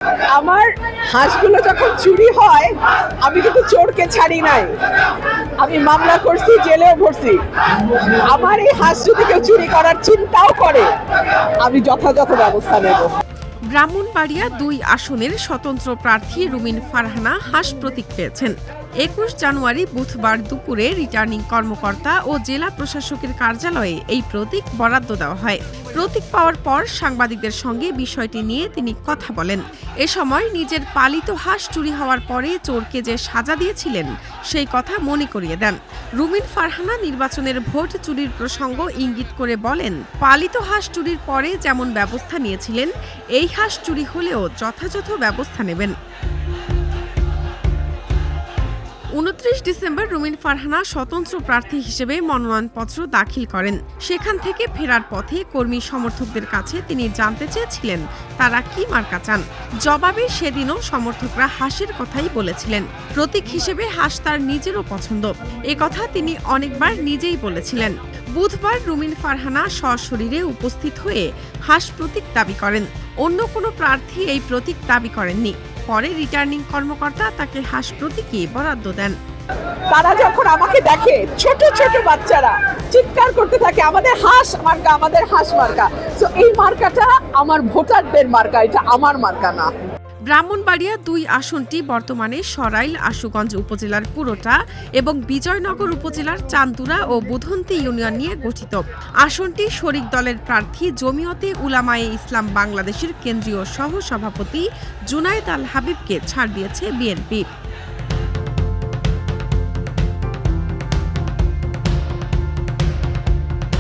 আমার হাঁসগুলো যখন চুরি হয় আমি কিন্তু চোরকে ছাড়ি নাই, আমি মামলা করছি, জেলেও ভরছি। আমার এই হাঁস যদি কেউ চুরি করার চিন্তাও করে আমি যথাযথ ব্যবস্থা নেব। ব্রাহ্মণবাড়িয়া ২ আসনের স্বতন্ত্র প্রার্থী রুমিন ফারহানা হাঁস প্রতীক পেয়েছেন। ২১ জানুয়ারি বুধবার দুপুরে রিটার্নিং কর্মকর্তা ও জেলা প্রশাসকের কার্যালয়ে এই প্রতীক বরাদ্দ দেওয়া হয়। প্রতীক পাওয়ার পর সাংবাদিকদের সঙ্গে বিষয়টি নিয়ে তিনি কথা বলেন। এ সময় নিজের পালিত হাঁস চুরি হওয়ার পরে চোরকে যে সাজা দিয়েছিলেন সেই কথা মনে করিয়ে দেন। রুমিন ফারহানা নির্বাচনের ভোট চুরির প্রসঙ্গ ইঙ্গিত করে বলেন, পালিত হাঁস চুরির পরে যেমন ব্যবস্থা নিয়েছিলেন এই হাঁস চুরি হলেও যথাযথ ব্যবস্থা নেবেন। ২৯ ডিসেম্বর রুমিন ফারহানা স্বতন্ত্র প্রার্থী হিসেবে মনোনয়নপত্র দাখিল করেন। সেখান থেকে ফেরার পথে কর্মী সমর্থকদের কাছে তিনি জানতে চেয়েছিলেন তারা কি মার্কা চান। জবাবে সেদিনও সমর্থকরা হাঁসের কথাই বলেছিলেন। প্রতীক হিসেবে হাঁস তার নিজেরও পছন্দ, এ কথা তিনি অনেকবার নিজেই বলেছিলেন। বুধবার রুমিন ফারহানা সশরীরে উপস্থিত হয়ে হাঁস প্রতীক দাবি করেন। অন্য কোনো প্রার্থী এই প্রতীক দাবি করেননি। পরে রিটার্নিং কর্মকর্তা তাকে হাঁস প্রতীকই বরাদ্দ দেন। তারা যখন আমাকে দেখে, ছোট ছোট বাচ্চারা চিৎকার করতে থাকে আমাদের হাঁস মার্কা, আমাদের হাঁস মার্কা। সো এই মার্কাটা আমার ভোটারদের মার্কা, এটা আমার মার্কা না। ব্রাহ্মণবাড়িয়া ২ আসনটি বর্তমানে সরাইল আশুগঞ্জ উপজেলার পুরোটা এবং বিজয়নগর উপজেলার চান্দুরা ও বুধন্তি ইউনিয়ন নিয়ে গঠিত। আসনটি শরিক দলের প্রার্থী জমিয়তে উলামায়ে ইসলাম বাংলাদেশের কেন্দ্রীয় সহ সভাপতি জুনায়েদ আল হাবিবকে ছাড় দিয়েছে বিএনপি।